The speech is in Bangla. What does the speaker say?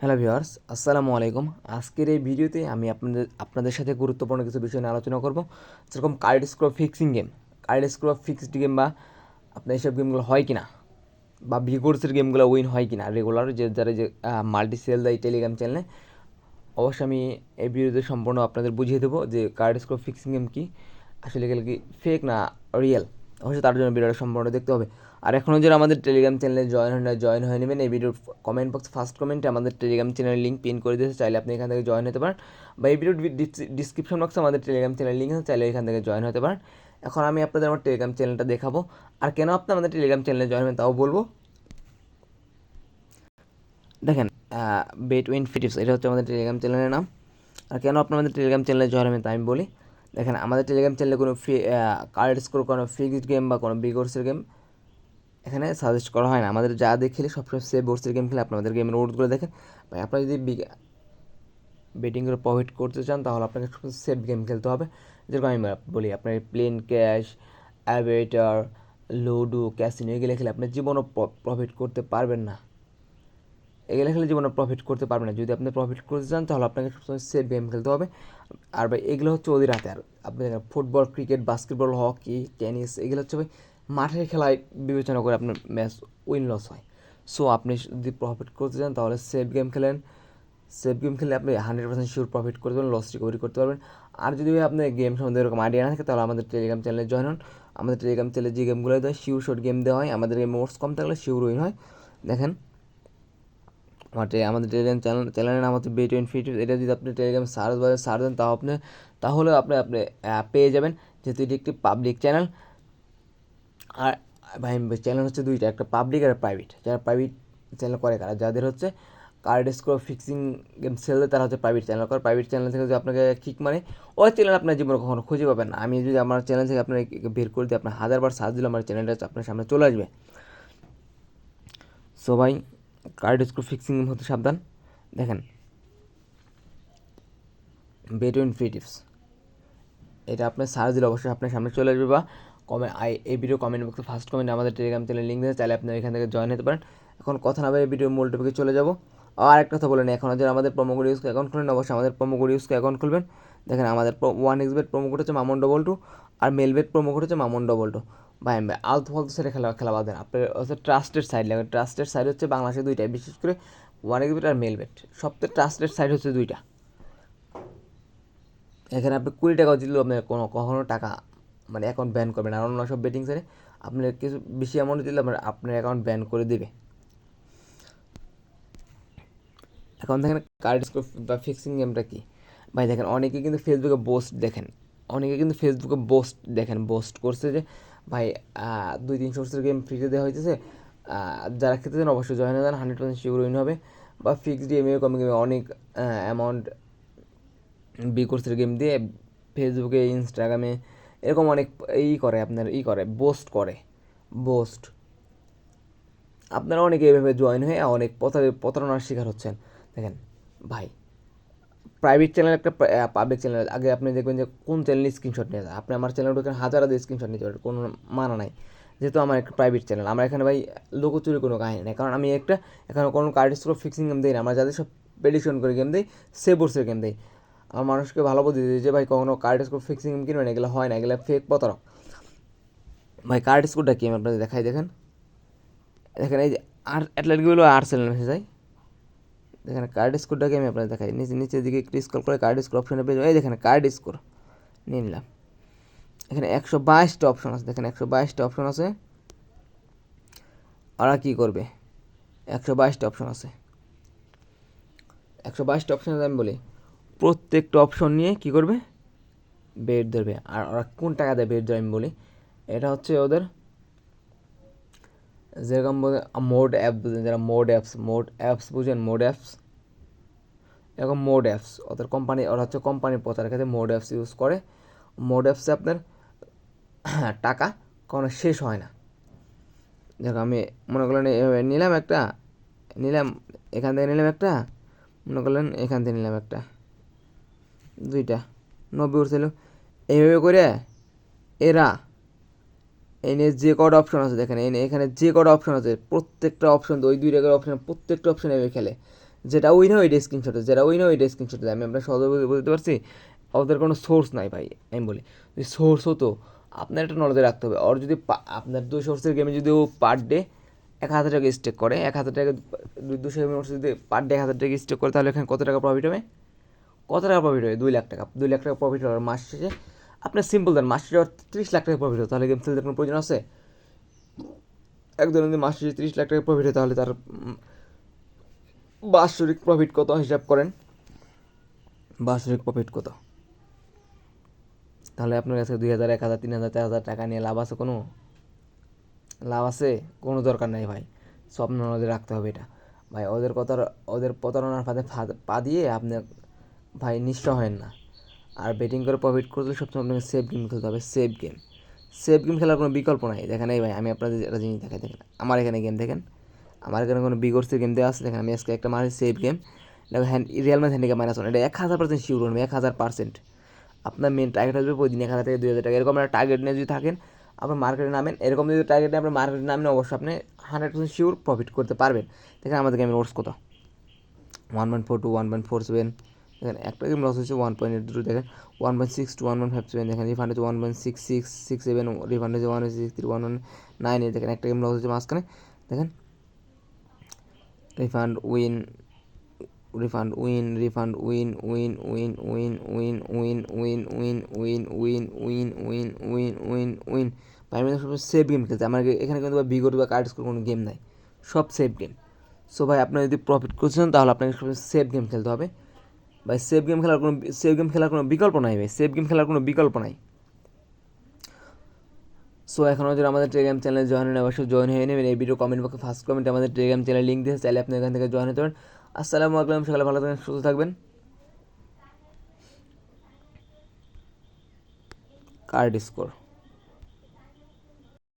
হ্যালো ভিউয়ার্স, আসসালামু আলাইকুম। আজকের এই ভিডিওতে আমি আপনাদের সাথে গুরুত্বপূর্ণ কিছু বিষয় নিয়ে আলোচনা করব, যেরকম কার্ড স্ক্রো ফিক্সিং গেম, কার্ড স্ক্রো ফিক্সড গেম, বা আপনার এইসব গেমগুলো হয় কিনা, বা ভিগোর্সের গেমগুলো উইন হয় কিনা রেগুলার, যারা মাল্টি সেল দেয় টেলিগ্রাম চ্যানেলে। অবশ্যই আমি এই ভিডিওতে সম্পূর্ণ আপনাদের বুঝিয়ে দেবো যে কার্ড স্ক্রো ফিক্সিং গেম কি, আসলে এগুলো কি ফেক না রিয়েল। অবশ্যই তার জন্য ভিডিওটা সম্পূর্ণ দেখতে হবে। আর এখনও যারা আমাদের টেলিগ্রাম চ্যানেলে জয়েন হয়ে নেবেন, এই ভিডিওর কমেন্ট বক্স ফার্স্ট কমেন্টে আমাদের টেলিগ্রাম চ্যানেলের লিঙ্ক পিন করে দিয়েছে, চাইলে আপনি এখান থেকে জয়েন হতে পারেন, বা এই ভিডিওর ডিসক্রিপশন বক্সে আমাদের টেলিগ্রাম চ্যানেলের লিঙ্ক আছে, চাইলে এখান থেকে জয়েন হতে পারেন। এখন আমি আপনাদের আমার টেলিগ্রাম চ্যানেলটা দেখাবো, আর কেন আপনি আমাদের টেলিগ্রাম চ্যানেলে জয়েন হবেন তাও বলবো। দেখেন, বেট উইন ফিটিপস, এটা হচ্ছে আমাদের টেলিগ্রাম চ্যানেলের নাম। আর কেন আপনি আমাদের টেলিগ্রাম চ্যানেলে জয়েন হবেন তা আমি বলি। দেখেন, আমাদের টেলিগ্রাম চ্যানেলে কোনো কার্ড স্কোর, কোনো ফিক্সড গেম বা কোনো বিগোর্সের গেম এখানে সাজেস্ট করা হয় না। আমাদের যা দেখলে সবসময় সেভ বোর্ডসের গেম খেলে আপনাদের গেমের রুটগুলো দেখেন। ভাই, আপনারা যদি বেটিং করে প্রফিট করতে চান তাহলে আপনাকে সেভ গেম খেলতে হবে। যেরকম আমি বলি, আপনার plane cash, aviator, ludo, casino এগুলো খেলে আপনি জীবনও প্রফিট করতে পারবেন না। এগুলো খেলে জীবনে প্রফিট করতে পারবেন না। যদি আপনি প্রফিট করতে চান তাহলে আপনাকে সবসময় সেফ গেম খেলতে হবে। আর ভাই, এগুলো হচ্ছে অধীর হাতে। আর আপনি football, cricket, basketball, hockey, tennis এগুলো হচ্ছে ভাই মাঠের খেলায় বিবেচনা করে আপনার ম্যাচ উইন লস হয়। সো আপনি যদি প্রফিট করতে চান তাহলে সেফ গেম খেলেন। সেফ গেম খেলে আপনি 100% শিওর প্রফিট করতে পারবেন, লস রিকভারি করতে পারবেন। আর যদি আপনি গেম সম্বন্ধে এরকম আইডিয়া না থাকে তাহলে আমাদের টেলিগ্রাম চ্যানেলে জয়েন হন। আমাদের টেলিগ্রাম চ্যানেলে যে গেমগুলো দেয় শিওর শর্ট গেম দেওয়া হয়, আমাদের গেম মোটস কম থাকলে শিওর উইন হয়। দেখেন, আমাদের টেলিগ্রাম চ্যানেলের নাম হচ্ছে বেট টোয়েন্টি ফিট। এটা যদি আপনি টেলিগ্রাম সার্চ দেন তাহলে আপনি পেয়ে যাবেন, যেহেতু এটি একটি পাবলিক চ্যানেল। আর ভাই, চ্যানেল হচ্ছে দুইটা, একটা পাবলিক আর প্রাইভেট। যারা প্রাইভেট চ্যানেল করে, যাদের হচ্ছে card score fixing game sell দেয়, তারা হচ্ছে প্রাইভেট চ্যানেল করে। প্রাইভেট চ্যানেল থেকে যদি আপনাকে কিক মানে, ওই চ্যানেল আপনার জীবনে কখনো খুঁজে পাবেন না। আমি যদি আমার চ্যানেল থেকে আপনার বের করে দিই, আপনার 1000বার সার্চ দিলে আমার চ্যানেলটা আপনার সামনে চলে আসবে। সো ভাই, কার্ড স্কোর ফিক্সিং হতে সাবধান। দেখেন, বেটুইন ফ্রি টিপস, এটা আপনার সার্চ দিলে অবশ্যই আপনার সামনে চলে আসবে, বা এই ভিডিও কমেন্ট বক্সে ফার্স্ট কমেন্টে আমাদের টেলিগ্রাম চ্যানেল লিঙ্ক দিতে, চাইলে আপনি এখান থেকে জয়েন হতে পারেন। এখন কথা না বলে ভিডিও মূল টপিকে চলে যাব। আর একটা কথা বলেন, এখন যারা আমাদের প্রোমো কোড ইউজ করে অ্যাকাউন্ট খুলবেন, অবশ্যই আমাদের প্রোমো কোড ইউজ করে অ্যাকাউন্ট খুলবেন। দেখেন, আমাদের 1xbet প্রোমো কোড হচ্ছে মামুন22, আর মেলবেট প্রোমো কোড হচ্ছে মামুন22। ভাই, আলতু ফালতু সেটা খেলা বাদ দেন। আপনার হচ্ছে ট্রাস্টেড সাইট লাগে। ট্রাস্টেড সাইট হচ্ছে বাংলাদেশে দুইটাই, বিশেষ করে 1xbet আর মেলবেট। সবথেকে ট্রাস্টেড সাইট হচ্ছে দুইটা। এখানে আপনি 20 টাকা জিতলেও আপনার কখনো টাকা মানে অ্যাকাউন্ট ব্যান করবে না। আর অন্য সব বেটিং সাইটে আপনার কিছু বেশি অ্যামাউন্ট দিলে আপনার অ্যাকাউন্ট ব্যান করে দেবে। এখন দেখেন, কার্ড স্কোর বা ফিক্সিং গেমটা কি। ভাই দেখেন, অনেকে কিন্তু ফেসবুকে বোস্ট করছে যে ভাই 200-300 গেম ফ্রিতে দেওয়া হইতেছে, যারা খেতে চান অবশ্যই জয়েন হয়ে যান, 100% শিওর উইন হবে। বা ফিক্সড গেমে কমে গেমে অনেক অ্যামাউন্ট বিকোর্সের গেম দিয়ে ফেসবুকে, ইনস্টাগ্রামে এরকম অনেক বোস্ট। আপনারা অনেকে এইভাবে জয়েন হয়ে অনেক প্রতারণার শিকার হচ্ছেন। দেখেন ভাই, প্রাইভেট চ্যানেল একটা পাবলিক চ্যানেল, আগে আপনি দেখবেন যে কোন চ্যানেলে স্ক্রিনশট নিয়ে যায়। আপনি আমার চ্যানেল ঢুকে হাজার স্ক্রিনশট নিতে পারেন, কোনো মানা নাই। যেহেতু আমার একটা প্রাইভেট চ্যানেল, আমার এখানে ভাই লুকোচুরি কোনো কাহিনী নেই, কারণ আমি এখানে কোনো কার্ড স্কোর ফিক্সিং গেম দিই না। আমরা যাদের সব প্রেডিকশন করে গেম দিই, সেবোর্সের গেম দিই। আমার মানুষকে ভালো বুদ্ধি দিই যে ভাই, কখনো কার্ড স্কোর ফিক্সিং গেম কিনবেন, এগুলো হয় না, এগুলো ফেক প্রতারক। ভাই, কার্ড স্কোরটা কি আমি আপনাদের দেখাই। দেখেন, এই যে অ্যাটলেটগুলো আর্সেনাল মেসে যায়। দেখেন, কার্ড স্কোরটাকে আমি আপনাদের দেখাই। নিচের দিকে একটু স্ক্রল করে কার্ড স্কোর অপশনে পেয়ে এই দেখেন কার্ড স্কোর নিয়ে নিলাম। এখানে 122টা অপশন আছে। দেখেন, 122টা অপশন আছে। ওরা কী করবে, 122টা অপশন আছে। 122টা অপশন আমি বলি, প্রত্যেকটা অপশন নিয়ে কী করবে, বেড ধরবে। আর ওরা কোন টাকা দেয় বেড ধরে আমি বলি। এটা হচ্ছে ওদের, যেরকম মোড অ্যাপ বুঝেন, যারা মোড অ্যাপস বুঝেন, মোড অ্যাপস, এরকম মোড অ্যাপস ওদের কোম্পানি, ওরা হচ্ছে কোম্পানির প্রচারের ক্ষেত্রে মোড অ্যাপস ইউজ করে। মোড অ্যাপসে আপনার টাকা কখনো শেষ হয় না। দেখো, আমি মনে করলেন নিলাম একটা, নিলাম এখান থেকে নিলাম একটা, মনে করলেন এখান থেকে নিলাম একটা, দুইটা 90 উঠছিল। এইভাবে করে এরা এনে যে কটা অপশন আছে, দেখেন এখানে যে কটা অপশন আছে প্রত্যেকটা অপশন, ওই 2 টাকার অপশন প্রত্যেকটা অপশন এভাবে খেলে। যেটা উইন হয় ওইটা স্ক্রিনশট, যেটা উইন হয় ওইটা স্ক্রিনশট দেয়। আমি আপনার সহজে বুঝতে পারছি। ওদের কোনো সোর্স নাই ভাই, আমি বলি যদি সোর্স হতো আপনার একটা নলেজে রাখতে হবে। আর যদি আপনার 200 গেমে যদি ও পার ডে 1,000 টাকা স্টেক করে, 1,000 টাকা 200 গেমের যদি পার ডে 1,000 টাকা স্টেক করে, তাহলে এখানে কত টাকা প্রফিট হবে? কত টাকা প্রফিট হবে? 2 লাখ টাকা। 2 লাখ টাকা প্রফিট হবে মাস শেষে। আপনার সিম্পল দেন, মাস শেষে 30 লাখ টাকা প্রফিট হবে, তাহলে গেম খেলতে কোনো প্রয়োজন আছে? একজন যদি মাস শেষে 30 লাখ টাকা প্রফিট হয়, তাহলে তার বাৎসরিক প্রফিট কত হিসাব করেন, বাৎসরিক প্রফিট কত? তাহলে আপনার কাছে 2,000, 1,000, 3,000, 4,000 টাকা নিয়ে লাভ আছে? কোনো লাভ আছে? কোনো দরকার নেই ভাই। স্বপ্ন নজরে রাখতে হবে এটা ভাই। ওদের প্রতারণার ফাঁদে পা দিয়ে আপনি ভাই নিঃস্ব হন না। আর বেটিং করে প্রফিট করতে সবসময় আপনাকে সেফ গেম খেলতে হবে। সেফ গেম, সেফ গেম খেলার কোনো বিকল্প নাই। দেখেন এই ভাই, আমি আপনাদের একটা জিনিস দেখাই। দেখেন আমার এখানে গেম, দেখেন আমার এখানে কোনো বিগোর্সের গেম দেওয়া আছে। দেখেন আমি আজকে একটা মারি সেফ গেম, দেখো রিয়াল ম্যাচ হ্যান্ডিক্যাপ -1, এটা 1000% শিওর হবে, 1000%। আপনার মেন টার্গেট আসবে প্রতিদিন 1,000 থেকে 2,000 টাকা, এরকম একটা টার্গেট নিয়ে যদি থাকেন, আপনার মার্কেটে নামেন, এরকম যদি টার্গেট নিয়ে আপনার মার্কেটে নামেন, অবশ্যই আপনি 100% শিওর প্রফিট করতে পারবেন। দেখেন আমাদের গেমের ওর্স কত, 1.42, 1.47। দেখেন একটা গেম লস হয়েছে 1.82, দেখেন 1.62, 1.57, দেখেন রিফান্ড হচ্ছে 1.6667, রিফান্ড হচ্ছে 1.63, 1.98। দেখেন একটা গেম লস হচ্ছে মাঝখানে, দেখেন refund win, refund win, refund win, win win win win win win win win win win win win win win. ভাই আমি সব সেফ গেম খেলতে, আমার এখানে কিন্তু বিগট বা কার্ড স্কোর কোনো গেম নাই, সব সেফ গেম। সো ভাই আপনারা যদি প্রফিট করছেন, তাহলে আপনাকে সব সেফ গেম খেলতে হবে ভাই। সেফ গেম খেলার কোনো বিকল্প নাই ভাই, সেফ গেম খেলার কোনো বিকল্প নাই। সো এখনও যদি আমাদের টেলিগ্রাম চ্যানেলে জয়েন হন, অবশ্যই জয়েন হয়ে নেবেন। এই ভিডিও কমেন্ট বক্সে ফার্স্ট কমেন্টে আমাদের টেলিগ্রাম চ্যানেল লিঙ্ক দিয়েছে, চাইলে আপনি এখান থেকে জয়েন হতে পারেন। আসসালামু আলাইকুম, সকালে ভালো থাকবেন, সুস্থ থাকবেন। Card score